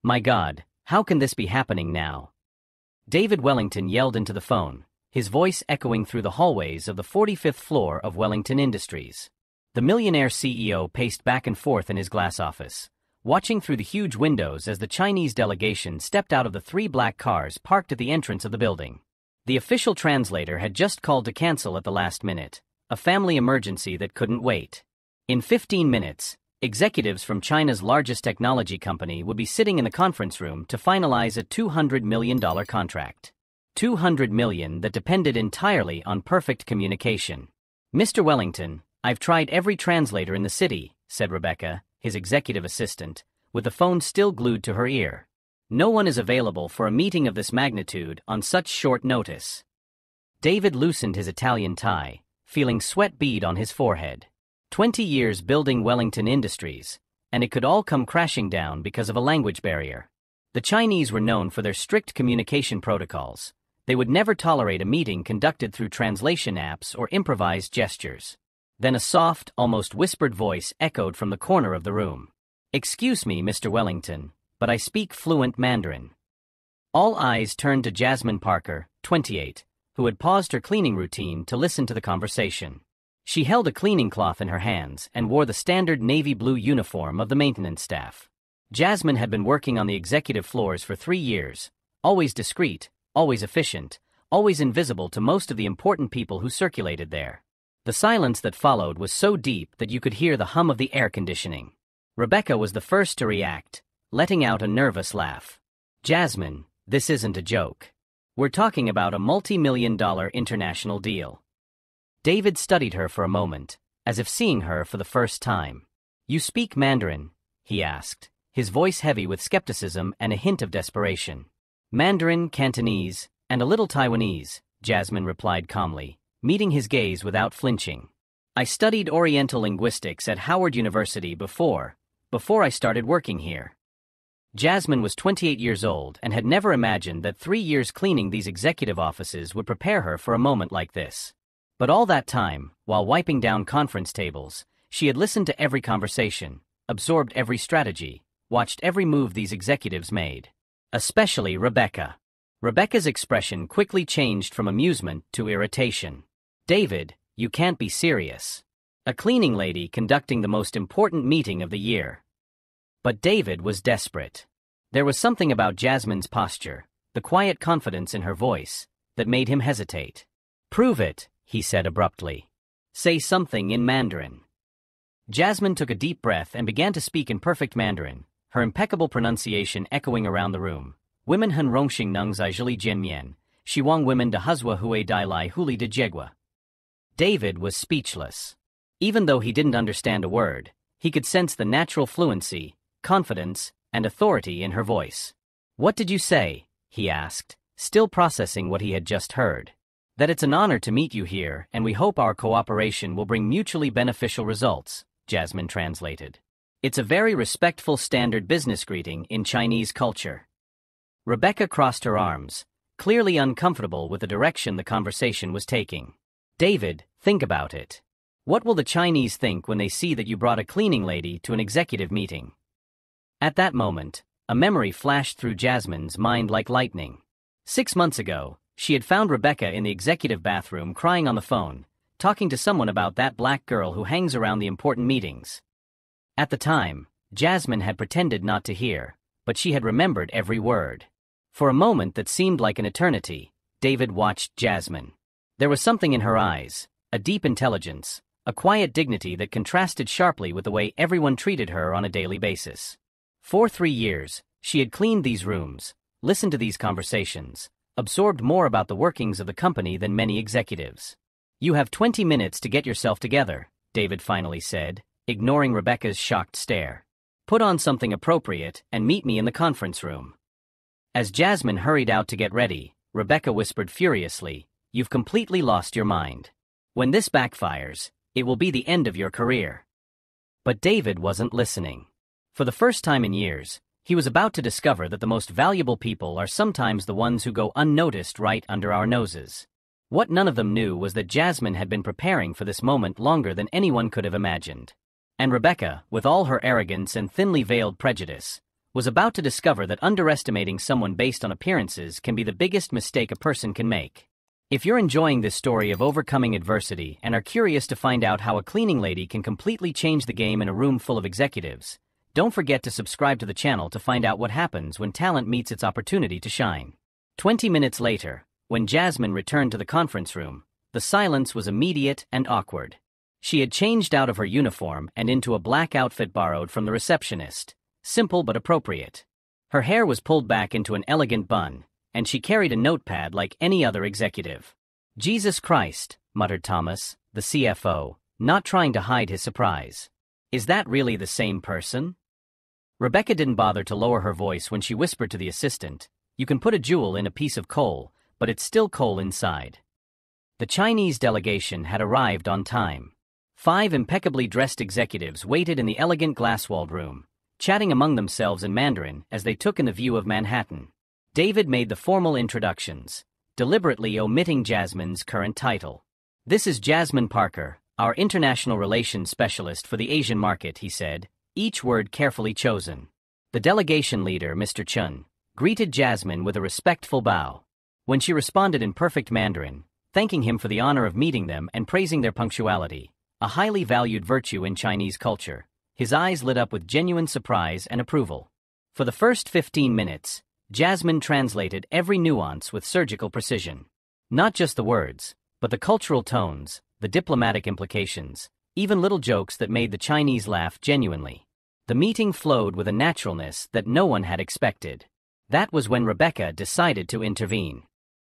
My God, how can this be happening now? David Wellington yelled into the phone, his voice echoing through the hallways of the 45th floor of Wellington Industries. The Millionaire CEO paced back and forth in his glass office, watching through the huge windows as the Chinese delegation stepped out of the 3 black cars parked at the entrance of the building. The official translator had just called to cancel at the last minute, a family emergency that couldn't wait. In 15 minutes, executives from China's largest technology company would be sitting in the conference room to finalize a $200 million contract. $200 million that depended entirely on perfect communication. Mr. Wellington, I've tried every translator in the city, said Rebecca, his executive assistant, with the phone still glued to her ear. No one is available for a meeting of this magnitude on such short notice. David loosened his Italian tie, feeling sweat bead on his forehead. 20 years building Wellington Industries, and it could all come crashing down because of a language barrier. The Chinese were known for their strict communication protocols. They would never tolerate a meeting conducted through translation apps or improvised gestures. Then a soft, almost whispered voice echoed from the corner of the room. Excuse me, Mr. Wellington, but I speak fluent Mandarin. All eyes turned to Jasmine Parker, 28, who had paused her cleaning routine to listen to the conversation. She held a cleaning cloth in her hands and wore the standard navy blue uniform of the maintenance staff. Jasmine had been working on the executive floors for 3 years, always discreet, always efficient, always invisible to most of the important people who circulated there. The silence that followed was so deep that you could hear the hum of the air conditioning. Rebecca was the first to react, letting out a nervous laugh. Jasmine, this isn't a joke. We're talking about a multi-million-dollar international deal. David studied her for a moment, as if seeing her for the first time. You speak Mandarin? He asked, his voice heavy with skepticism and a hint of desperation. Mandarin, Cantonese, and a little Taiwanese, Jasmine replied calmly, meeting his gaze without flinching. I studied Oriental linguistics at Howard University before I started working here. Jasmine was 28 years old and had never imagined that 3 years cleaning these executive offices would prepare her for a moment like this. But all that time, while wiping down conference tables, she had listened to every conversation, absorbed every strategy, watched every move these executives made. Especially Rebecca. Rebecca's expression quickly changed from amusement to irritation. David, you can't be serious. A cleaning lady conducting the most important meeting of the year. But David was desperate. There was something about Jasmine's posture, the quiet confidence in her voice, that made him hesitate. Prove it, he said abruptly. Say something in Mandarin. Jasmine took a deep breath and began to speak in perfect Mandarin, her impeccable pronunciation echoing around the room. Women han rongxing nung zai zhili jian mian, shiwang women de huzwa hui dai lai huli de jegua. David was speechless. Even though he didn't understand a word, he could sense the natural fluency, confidence, and authority in her voice. What did you say? He asked, still processing what he had just heard. That it's an honor to meet you here and we hope our cooperation will bring mutually beneficial results, Jasmine translated. It's a very respectful standard business greeting in Chinese culture. Rebecca crossed her arms, clearly uncomfortable with the direction the conversation was taking. David, think about it. What will the Chinese think when they see that you brought a cleaning lady to an executive meeting? At that moment, a memory flashed through Jasmine's mind like lightning. 6 months ago, she had found Rebecca in the executive bathroom crying on the phone, talking to someone about that black girl who hangs around the important meetings. At the time, Jasmine had pretended not to hear, but she had remembered every word. For a moment that seemed like an eternity, David watched Jasmine. There was something in her eyes, a deep intelligence, a quiet dignity that contrasted sharply with the way everyone treated her on a daily basis. For 3 years, she had cleaned these rooms, listened to these conversations, absorbed more about the workings of the company than many executives. You have 20 minutes to get yourself together, David finally said, ignoring Rebecca's shocked stare. Put on something appropriate and meet me in the conference room. As Jasmine hurried out to get ready, Rebecca whispered furiously, You've completely lost your mind. When this backfires, it will be the end of your career. But David wasn't listening. For the first time in years, he was about to discover that the most valuable people are sometimes the ones who go unnoticed right under our noses. What none of them knew was that Jasmine had been preparing for this moment longer than anyone could have imagined. And Rebecca, with all her arrogance and thinly veiled prejudice, was about to discover that underestimating someone based on appearances can be the biggest mistake a person can make. If you're enjoying this story of overcoming adversity and are curious to find out how a cleaning lady can completely change the game in a room full of executives, don't forget to subscribe to the channel to find out what happens when talent meets its opportunity to shine. 20 minutes later, when Jasmine returned to the conference room, the silence was immediate and awkward. She had changed out of her uniform and into a black outfit borrowed from the receptionist, simple but appropriate. Her hair was pulled back into an elegant bun, and she carried a notepad like any other executive. "Jesus Christ," muttered Thomas, the CFO, not trying to hide his surprise. "Is that really the same person?" Rebecca didn't bother to lower her voice when she whispered to the assistant, "You can put a jewel in a piece of coal, but it's still coal inside." The Chinese delegation had arrived on time. 5 impeccably dressed executives waited in the elegant glass-walled room, chatting among themselves in Mandarin as they took in the view of Manhattan. David made the formal introductions, deliberately omitting Jasmine's current title. "This is Jasmine Parker, our international relations specialist for the Asian market," he said, each word carefully chosen. The delegation leader, Mr. Chun, greeted Jasmine with a respectful bow. When she responded in perfect Mandarin, thanking him for the honor of meeting them and praising their punctuality, a highly valued virtue in Chinese culture, his eyes lit up with genuine surprise and approval. For the first 15 minutes, Jasmine translated every nuance with surgical precision. Not just the words, but the cultural tones, the diplomatic implications, even little jokes that made the Chinese laugh genuinely. The meeting flowed with a naturalness that no one had expected. That was when Rebecca decided to intervene.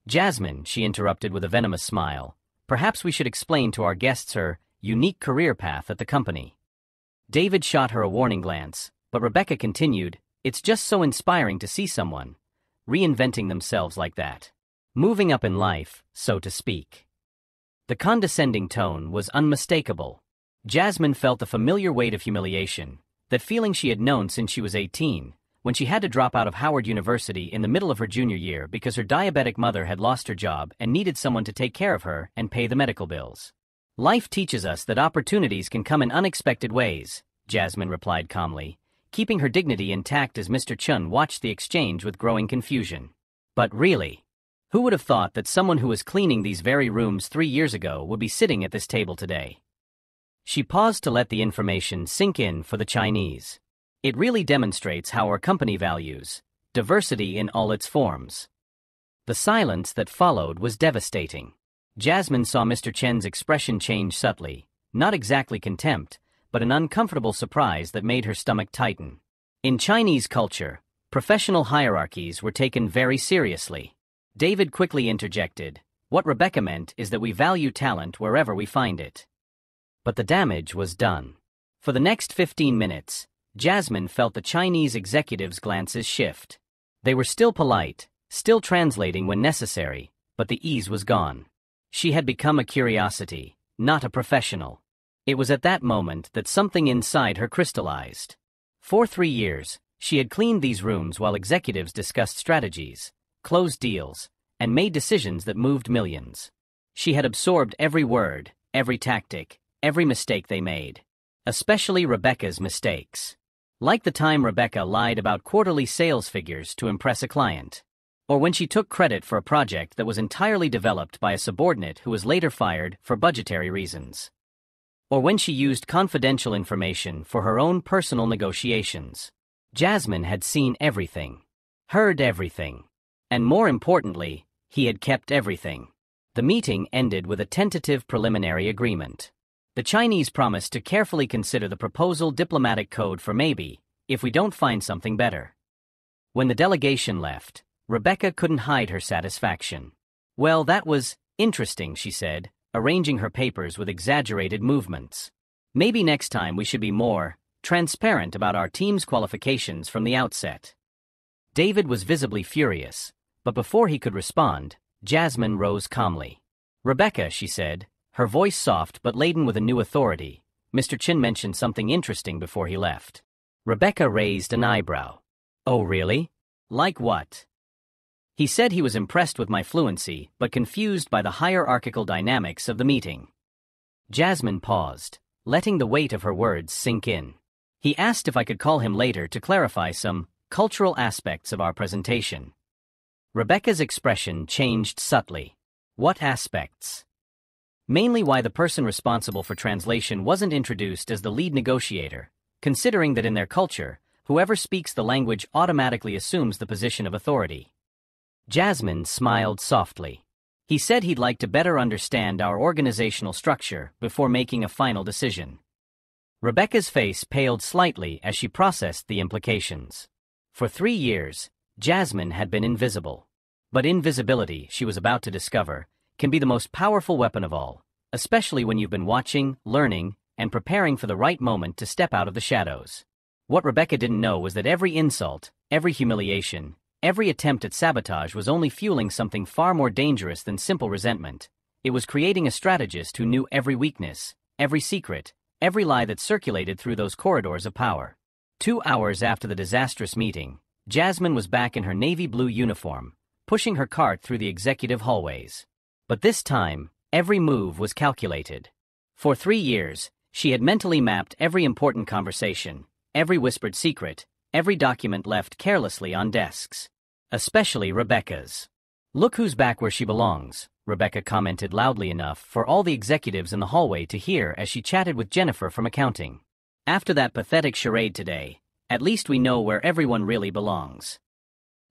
"Jasmine," she interrupted with a venomous smile, "perhaps we should explain to our guests her unique career path at the company." David shot her a warning glance, but Rebecca continued, "It's just so inspiring to see someone reinventing themselves like that. Moving up in life, so to speak." The condescending tone was unmistakable. Jasmine felt the familiar weight of humiliation, that feeling she had known since she was 18, when she had to drop out of Howard University in the middle of her junior year because her diabetic mother had lost her job and needed someone to take care of her and pay the medical bills. "Life teaches us that opportunities can come in unexpected ways," Jasmine replied calmly, keeping her dignity intact as Mr. Chun watched the exchange with growing confusion. "But really, who would have thought that someone who was cleaning these very rooms 3 years ago would be sitting at this table today?" She paused to let the information sink in for the Chinese. "It really demonstrates how our company values diversity in all its forms." The silence that followed was devastating. Jasmine saw Mr. Chen's expression change subtly, not exactly contempt, but an uncomfortable surprise that made her stomach tighten. In Chinese culture, professional hierarchies were taken very seriously. David quickly interjected, "What Rebecca meant is that we value talent wherever we find it." But the damage was done. For the next 15 minutes, Jasmine felt the Chinese executives' glances shift. They were still polite, still translating when necessary, but the ease was gone. She had become a curiosity, not a professional. It was at that moment that something inside her crystallized. For 3 years, she had cleaned these rooms while executives discussed strategies, closed deals, and made decisions that moved millions. She had absorbed every word, every tactic, every mistake they made. Especially Rebecca's mistakes. Like the time Rebecca lied about quarterly sales figures to impress a client. Or when she took credit for a project that was entirely developed by a subordinate who was later fired for budgetary reasons. Or when she used confidential information for her own personal negotiations. Jasmine had seen everything, heard everything, and more importantly, he had kept everything. The meeting ended with a tentative preliminary agreement. The Chinese promised to carefully consider the proposal diplomatic code for maybe, if we don't find something better. When the delegation left, Rebecca couldn't hide her satisfaction. "Well, that was interesting," she said, arranging her papers with exaggerated movements. "Maybe next time we should be more transparent about our team's qualifications from the outset." David was visibly furious, but before he could respond, Jasmine rose calmly. "Rebecca," she said, her voice soft but laden with a new authority, "Mr. Chin mentioned something interesting before he left." Rebecca raised an eyebrow. "Oh, really? Like what?" "He said he was impressed with my fluency, but confused by the hierarchical dynamics of the meeting." Jasmine paused, letting the weight of her words sink in. "He asked if I could call him later to clarify some cultural aspects of our presentation. Rebecca's expression changed subtly. What aspects? Mainly why the person responsible for translation wasn't introduced as the lead negotiator, considering that in their culture, whoever speaks the language automatically assumes the position of authority. Jasmine smiled softly. He said he'd like to better understand our organizational structure before making a final decision. Rebecca's face paled slightly as she processed the implications. For 3 years, Jasmine had been invisible. But invisibility, she was about to discover, can be the most powerful weapon of all, especially when you've been watching, learning, and preparing for the right moment to step out of the shadows. What Rebecca didn't know was that every insult, every humiliation, every attempt at sabotage was only fueling something far more dangerous than simple resentment. It was creating a strategist who knew every weakness, every secret, every lie that circulated through those corridors of power. 2 hours after the disastrous meeting, Jasmine was back in her navy blue uniform, pushing her cart through the executive hallways. But this time, every move was calculated. For 3 years, she had mentally mapped every important conversation, every whispered secret, every document left carelessly on desks. Especially Rebecca's. "Look who's back where she belongs," Rebecca commented loudly enough for all the executives in the hallway to hear as she chatted with Jennifer from accounting. "After that pathetic charade today, at least we know where everyone really belongs."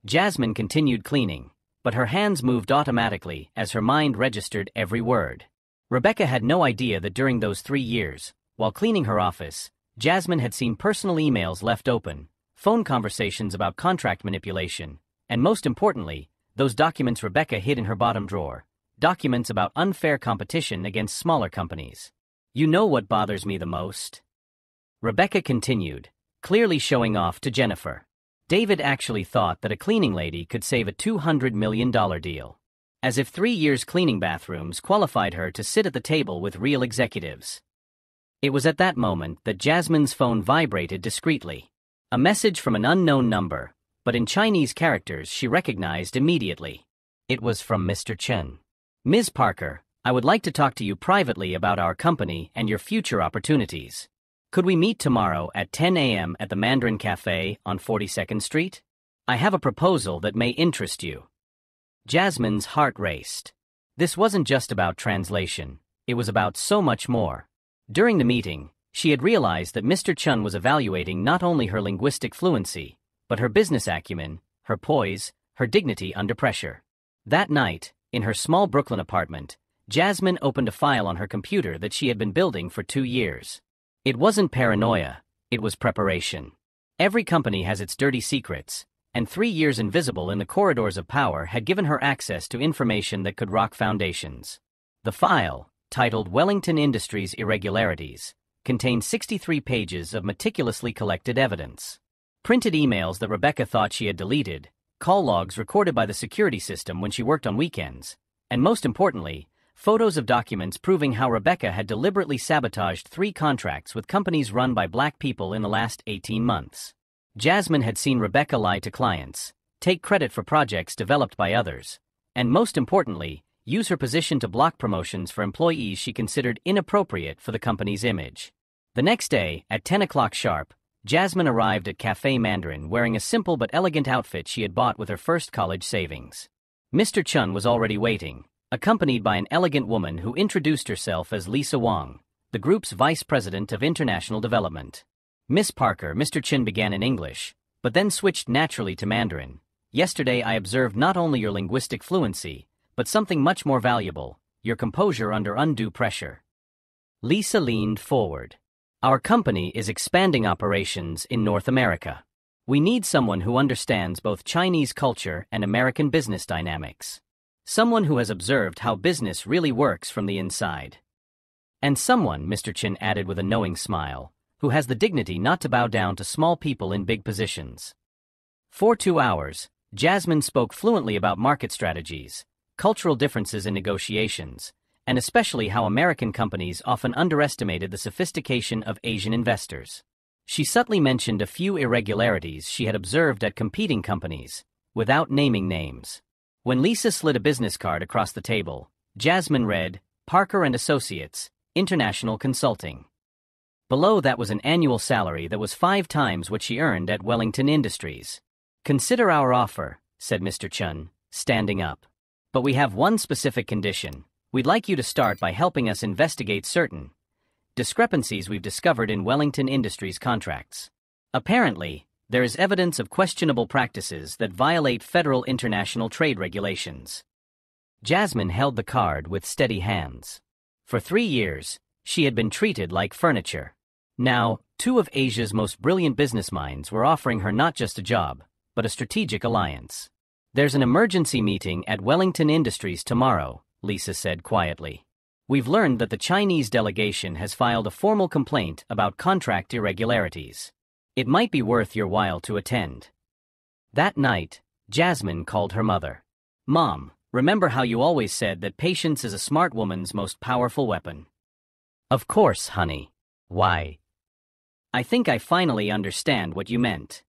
Jasmine continued cleaning, but her hands moved automatically as her mind registered every word. Rebecca had no idea that during those 3 years, while cleaning her office, Jasmine had seen personal emails left open, phone conversations about contract manipulation, and most importantly, those documents Rebecca hid in her bottom drawer, documents about unfair competition against smaller companies. "You know what bothers me the most?" Rebecca continued, clearly showing off to Jennifer. "David actually thought that a cleaning lady could save a $200 million deal. As if 3 years cleaning bathrooms qualified her to sit at the table with real executives." It was at that moment that Jasmine's phone vibrated discreetly. A message from an unknown number, but in Chinese characters she recognized immediately. It was from Mr. Chen. "Ms. Parker, I would like to talk to you privately about our company and your future opportunities. Could we meet tomorrow at 10 a.m. at the Mandarin Cafe on 42nd Street? I have a proposal that may interest you." Jasmine's heart raced. This wasn't just about translation, it was about so much more. During the meeting, she had realized that Mr. Chen was evaluating not only her linguistic fluency, but her business acumen, her poise, her dignity under pressure. That night, in her small Brooklyn apartment, Jasmine opened a file on her computer that she had been building for 2 years. It wasn't paranoia, it was preparation. Every company has its dirty secrets, and 3 years invisible in the corridors of power had given her access to information that could rock foundations. The file, titled Wellington Industries Irregularities, contained 63 pages of meticulously collected evidence. Printed emails that Rebecca thought she had deleted, call logs recorded by the security system when she worked on weekends, and most importantly, photos of documents proving how Rebecca had deliberately sabotaged 3 contracts with companies run by black people in the last 18 months. Jasmine had seen Rebecca lie to clients, take credit for projects developed by others, and most importantly, use her position to block promotions for employees she considered inappropriate for the company's image. The next day, at 10 o'clock sharp, Jasmine arrived at Café Mandarin wearing a simple but elegant outfit she had bought with her first college savings. Mr. Chen was already waiting, accompanied by an elegant woman who introduced herself as Lisa Wang, the group's vice president of international development. "Miss Parker," Mr. Chen began in English, but then switched naturally to Mandarin. "Yesterday I observed not only your linguistic fluency, but something much more valuable, your composure under undue pressure." Lisa leaned forward. "Our company is expanding operations in North America. We need someone who understands both Chinese culture and American business dynamics. Someone who has observed how business really works from the inside. And someone," Mr. Chen added with a knowing smile, "who has the dignity not to bow down to small people in big positions." For 2 hours, Jasmine spoke fluently about market strategies, cultural differences in negotiations, and especially how American companies often underestimated the sophistication of Asian investors. She subtly mentioned a few irregularities she had observed at competing companies, without naming names. When Lisa slid a business card across the table, Jasmine read, "Parker and Associates, International Consulting." Below that was an annual salary that was 5 times what she earned at Wellington Industries. Consider our offer, said Mr. Chun, standing up. But we have one specific condition. We'd like you to start by helping us investigate certain discrepancies we've discovered in Wellington Industries contracts. Apparently, there is evidence of questionable practices that violate federal international trade regulations. Jasmine held the card with steady hands. For 3 years, she had been treated like furniture. Now, 2 of Asia's most brilliant business minds were offering her not just a job, but a strategic alliance. There's an emergency meeting at Wellington Industries tomorrow, Lisa said quietly. We've learned that the Chinese delegation has filed a formal complaint about contract irregularities. It might be worth your while to attend. That night, Jasmine called her mother. Mom, remember how you always said that patience is a smart woman's most powerful weapon? Of course, honey. Why? I think I finally understand what you meant.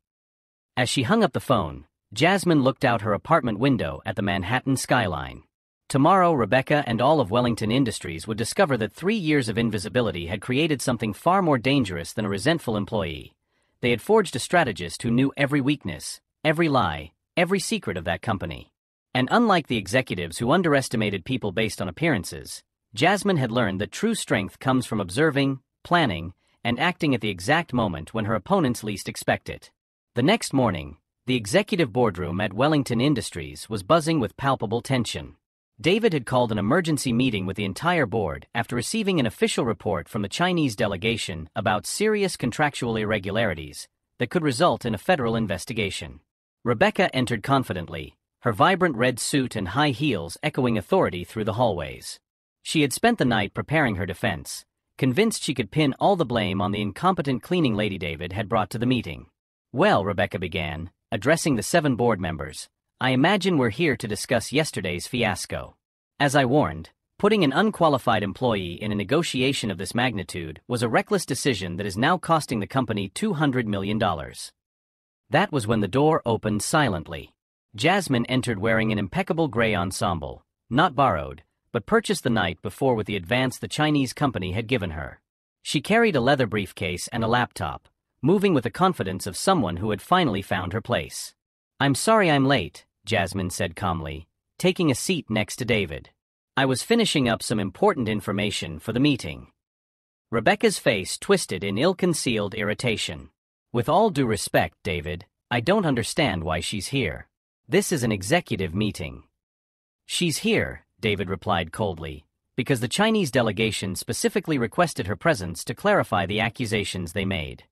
As she hung up the phone, Jasmine looked out her apartment window at the Manhattan skyline. Tomorrow, Rebecca and all of Wellington Industries would discover that 3 years of invisibility had created something far more dangerous than a resentful employee. They had forged a strategist who knew every weakness, every lie, every secret of that company. And unlike the executives who underestimated people based on appearances, Jasmine had learned that true strength comes from observing, planning, and acting at the exact moment when her opponents least expect it. The next morning, the executive boardroom at Wellington Industries was buzzing with palpable tension. David had called an emergency meeting with the entire board after receiving an official report from the Chinese delegation about serious contractual irregularities that could result in a federal investigation. Rebecca entered confidently, her vibrant red suit and high heels echoing authority through the hallways. She had spent the night preparing her defense, convinced she could pin all the blame on the incompetent cleaning lady David had brought to the meeting. Well, Rebecca began, addressing the 7 board members, I imagine we're here to discuss yesterday's fiasco. As I warned, putting an unqualified employee in a negotiation of this magnitude was a reckless decision that is now costing the company $200 million. That was when the door opened silently. Jasmine entered wearing an impeccable gray ensemble, not borrowed, but purchased the night before with the advance the Chinese company had given her. She carried a leather briefcase and a laptop, moving with the confidence of someone who had finally found her place. I'm sorry I'm late, Jasmine said calmly, taking a seat next to David. I was finishing up some important information for the meeting. Rebecca's face twisted in ill-concealed irritation. With all due respect, David, I don't understand why she's here. This is an executive meeting. She's here, David replied coldly, because the Chinese delegation specifically requested her presence to clarify the accusations they made.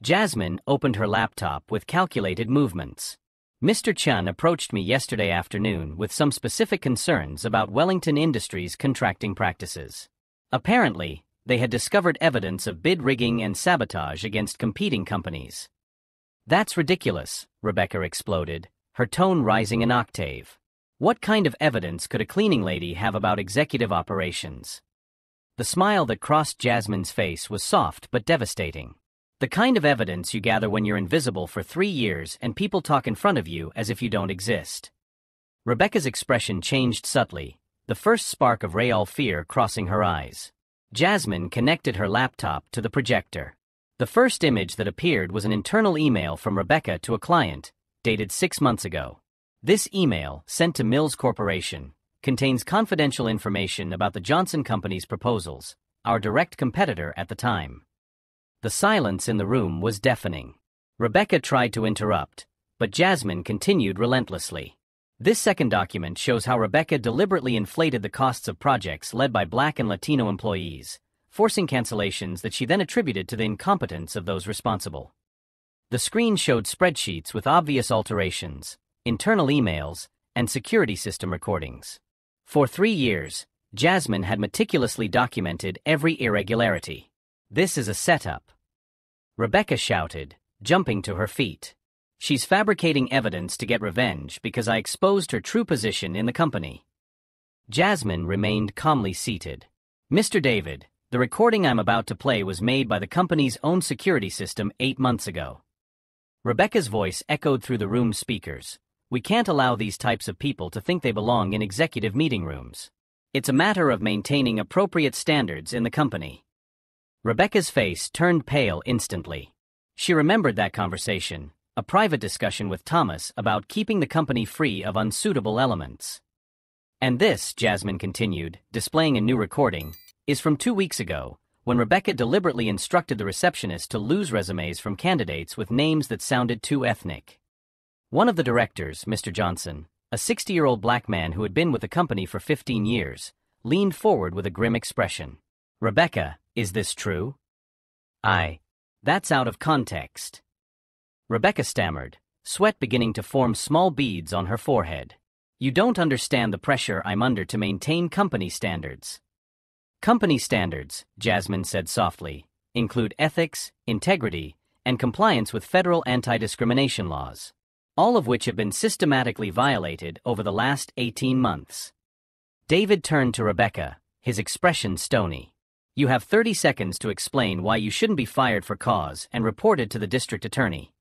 Jasmine opened her laptop with calculated movements. Mr. Chun approached me yesterday afternoon with some specific concerns about Wellington Industries' contracting practices. Apparently, they had discovered evidence of bid rigging and sabotage against competing companies. That's ridiculous, Rebecca exploded, her tone rising an octave. What kind of evidence could a cleaning lady have about executive operations? The smile that crossed Jasmine's face was soft but devastating. The kind of evidence you gather when you're invisible for 3 years and people talk in front of you as if you don't exist. Rebecca's expression changed subtly, the first spark of real fear crossing her eyes. Jasmine connected her laptop to the projector. The first image that appeared was an internal email from Rebecca to a client, dated 6 months ago. This email, sent to Mills Corporation, contains confidential information about the Johnson Company's proposals, our direct competitor at the time. The silence in the room was deafening. Rebecca tried to interrupt, but Jasmine continued relentlessly. This second document shows how Rebecca deliberately inflated the costs of projects led by Black and Latino employees, forcing cancellations that she then attributed to the incompetence of those responsible. The screen showed spreadsheets with obvious alterations, internal emails, and security system recordings. For 3 years, Jasmine had meticulously documented every irregularity. This is a setup, Rebecca shouted, jumping to her feet. She's fabricating evidence to get revenge because I exposed her true position in the company. Jasmine remained calmly seated. Mr. David, the recording I'm about to play was made by the company's own security system 8 months ago. Rebecca's voice echoed through the room's speakers. We can't allow these types of people to think they belong in executive meeting rooms. It's a matter of maintaining appropriate standards in the company. Rebecca's face turned pale instantly. She remembered that conversation, a private discussion with Thomas about keeping the company free of unsuitable elements. And this, Jasmine continued, displaying a new recording, is from 2 weeks ago, when Rebecca deliberately instructed the receptionist to lose resumes from candidates with names that sounded too ethnic. One of the directors, Mr. Johnson, a 60-year-old black man who had been with the company for 15 years, leaned forward with a grim expression. "Rebecca, is this true?" That's out of context." Rebecca stammered, sweat beginning to form small beads on her forehead. "You don't understand the pressure I'm under to maintain company standards." "Company standards," Jasmine said softly, "include ethics, integrity, and compliance with federal anti-discrimination laws, all of which have been systematically violated over the last 18 months. David turned to Rebecca, his expression stony. "You have 30 seconds to explain why you shouldn't be fired for cause and reported to the district attorney."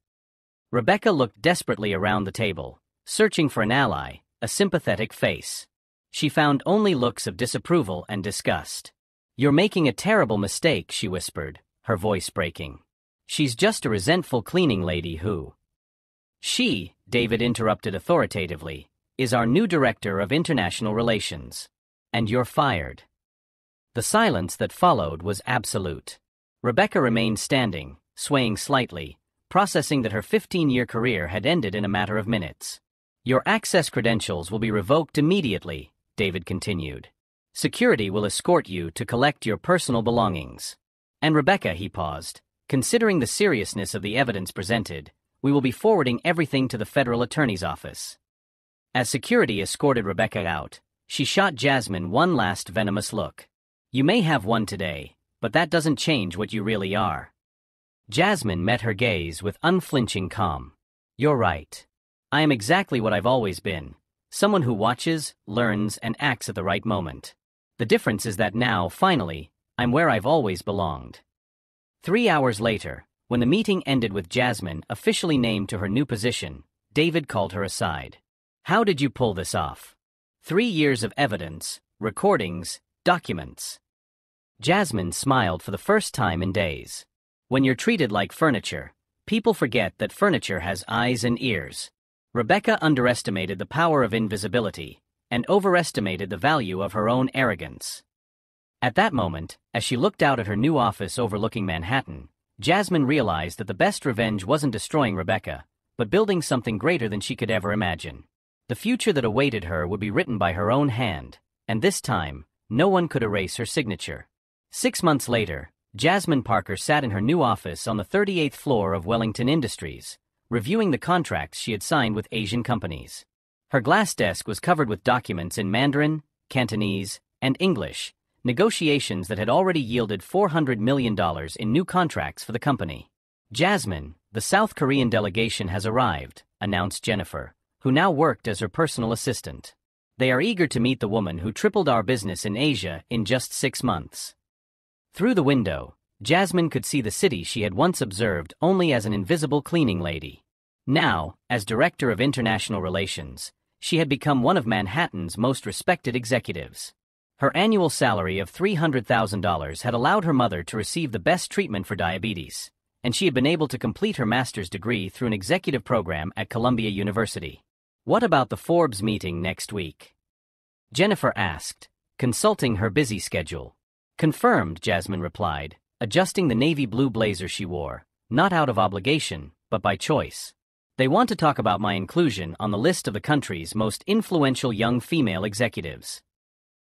Rebecca looked desperately around the table, searching for an ally, a sympathetic face. She found only looks of disapproval and disgust. "You're making a terrible mistake," she whispered, her voice breaking. "She's just a resentful cleaning lady who—" "She," David interrupted authoritatively, "is our new director of international relations. And you're fired." The silence that followed was absolute. Rebecca remained standing, swaying slightly, processing that her 15-year career had ended in a matter of minutes. "Your access credentials will be revoked immediately," David continued. "Security will escort you to collect your personal belongings. And Rebecca," he paused, "considering the seriousness of the evidence presented, we will be forwarding everything to the federal attorney's office." As security escorted Rebecca out, she shot Jasmine one last venomous look. "You may have won today, but that doesn't change what you really are." Jasmine met her gaze with unflinching calm. "You're right. I am exactly what I've always been, someone who watches, learns, and acts at the right moment. The difference is that now, finally, I'm where I've always belonged." 3 hours later, when the meeting ended with Jasmine officially named to her new position, David called her aside. "How did you pull this off? 3 years of evidence, recordings, documents." Jasmine smiled for the first time in days. "When you're treated like furniture, people forget that furniture has eyes and ears." Rebecca underestimated the power of invisibility and overestimated the value of her own arrogance. At that moment, as she looked out at her new office overlooking Manhattan, Jasmine realized that the best revenge wasn't destroying Rebecca, but building something greater than she could ever imagine. The future that awaited her would be written by her own hand, and this time, no one could erase her signature. 6 months later, Jasmine Parker sat in her new office on the 38th floor of Wellington Industries, reviewing the contracts she had signed with Asian companies. Her glass desk was covered with documents in Mandarin, Cantonese, and English, negotiations that had already yielded $400 million in new contracts for the company. "Jasmine, the South Korean delegation has arrived," announced Jennifer, who now worked as her personal assistant. "They are eager to meet the woman who tripled our business in Asia in just 6 months." Through the window, Jasmine could see the city she had once observed only as an invisible cleaning lady. Now, as Director of International Relations, she had become one of Manhattan's most respected executives. Her annual salary of $300,000 had allowed her mother to receive the best treatment for diabetes, and she had been able to complete her master's degree through an executive program at Columbia University. "What about the Forbes meeting next week?" Jennifer asked, consulting her busy schedule. "Confirmed," Jasmine replied, adjusting the navy blue blazer she wore, not out of obligation, but by choice. "They want to talk about my inclusion on the list of the country's most influential young female executives."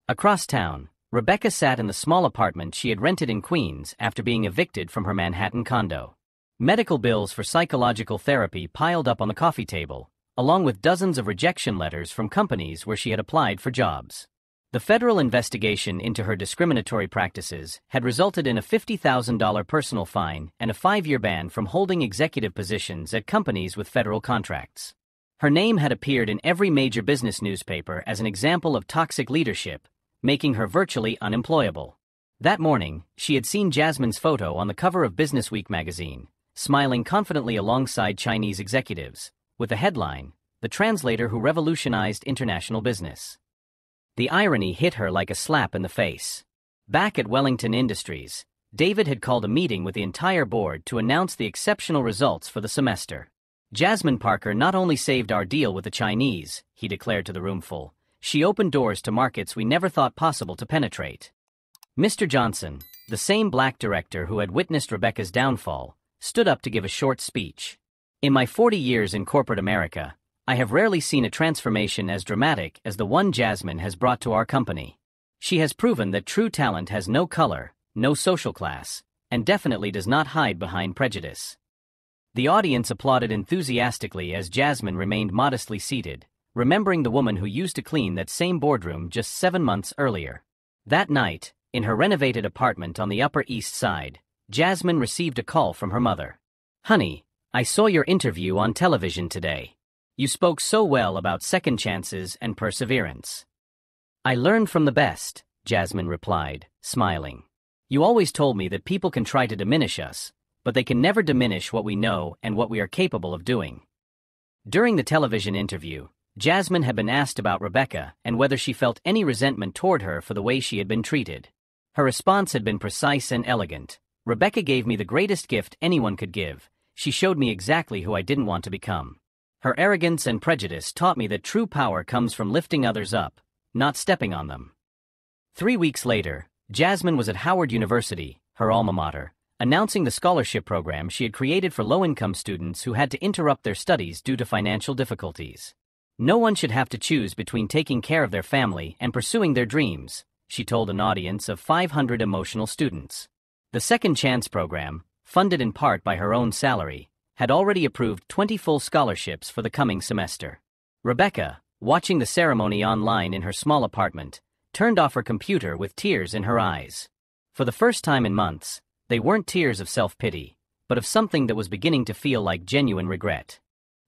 Across town, Rebecca sat in the small apartment she had rented in Queens after being evicted from her Manhattan condo. Medical bills for psychological therapy piled up on the coffee table, along with dozens of rejection letters from companies where she had applied for jobs. The federal investigation into her discriminatory practices had resulted in a $50,000 personal fine and a 5-year ban from holding executive positions at companies with federal contracts. Her name had appeared in every major business newspaper as an example of toxic leadership, making her virtually unemployable. That morning, she had seen Jasmine's photo on the cover of Businessweek magazine, smiling confidently alongside Chinese executives, with the headline, "The Translator Who Revolutionized International Business." The irony hit her like a slap in the face. Back at Wellington Industries, David had called a meeting with the entire board to announce the exceptional results for the semester. Jasmine Parker not only saved our deal with the Chinese, he declared to the roomful, she opened doors to markets we never thought possible to penetrate. Mr. Johnson, the same black director who had witnessed Rebecca's downfall, stood up to give a short speech. In my 40 years in corporate America, I have rarely seen a transformation as dramatic as the one Jasmine has brought to our company. She has proven that true talent has no color, no social class, and definitely does not hide behind prejudice. The audience applauded enthusiastically as Jasmine remained modestly seated, remembering the woman who used to clean that same boardroom just 7 months earlier. That night, in her renovated apartment on the Upper East Side, Jasmine received a call from her mother. "Honey, I saw your interview on television today. You spoke so well about second chances and perseverance." "I learned from the best," Jasmine replied, smiling. "You always told me that people can try to diminish us, but they can never diminish what we know and what we are capable of doing." During the television interview, Jasmine had been asked about Rebecca and whether she felt any resentment toward her for the way she had been treated. Her response had been precise and elegant. "Rebecca gave me the greatest gift anyone could give. She showed me exactly who I didn't want to become. Her arrogance and prejudice taught me that true power comes from lifting others up, not stepping on them." 3 weeks later, Jasmine was at Howard University, her alma mater, announcing the scholarship program she had created for low-income students who had to interrupt their studies due to financial difficulties. "No one should have to choose between taking care of their family and pursuing their dreams," she told an audience of 500 emotional students. The Second Chance program, funded in part by her own salary, had already approved 20 full scholarships for the coming semester. Rebecca, watching the ceremony online in her small apartment, turned off her computer with tears in her eyes. For the first time in months, they weren't tears of self-pity, but of something that was beginning to feel like genuine regret.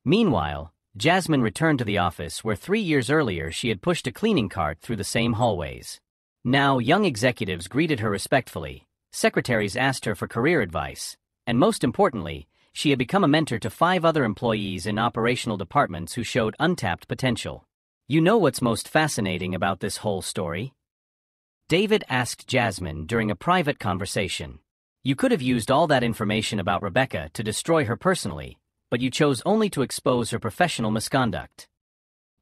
Meanwhile, Jasmine returned to the office where 3 years earlier she had pushed a cleaning cart through the same hallways. Now, young executives greeted her respectfully, secretaries asked her for career advice, and most importantly, she had become a mentor to 5 other employees in operational departments who showed untapped potential. "You know what's most fascinating about this whole story?" David asked Jasmine during a private conversation. "You could have used all that information about Rebecca to destroy her personally, but you chose only to expose her professional misconduct."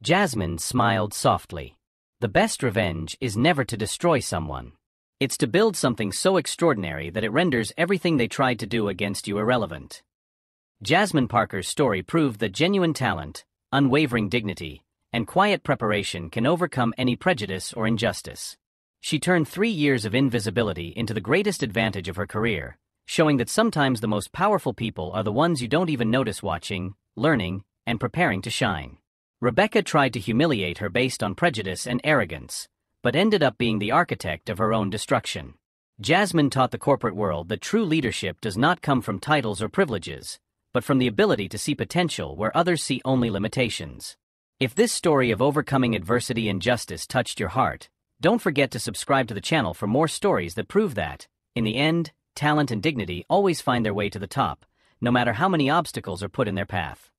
Jasmine smiled softly. "The best revenge is never to destroy someone. It's to build something so extraordinary that it renders everything they tried to do against you irrelevant." Jasmine Parker's story proved that genuine talent, unwavering dignity, and quiet preparation can overcome any prejudice or injustice. She turned 3 years of invisibility into the greatest advantage of her career, showing that sometimes the most powerful people are the ones you don't even notice watching, learning, and preparing to shine. Rebecca tried to humiliate her based on prejudice and arrogance, but ended up being the architect of her own destruction. Jasmine taught the corporate world that true leadership does not come from titles or privileges, but from the ability to see potential where others see only limitations. If this story of overcoming adversity and justice touched your heart, don't forget to subscribe to the channel for more stories that prove that, in the end, talent and dignity always find their way to the top, no matter how many obstacles are put in their path.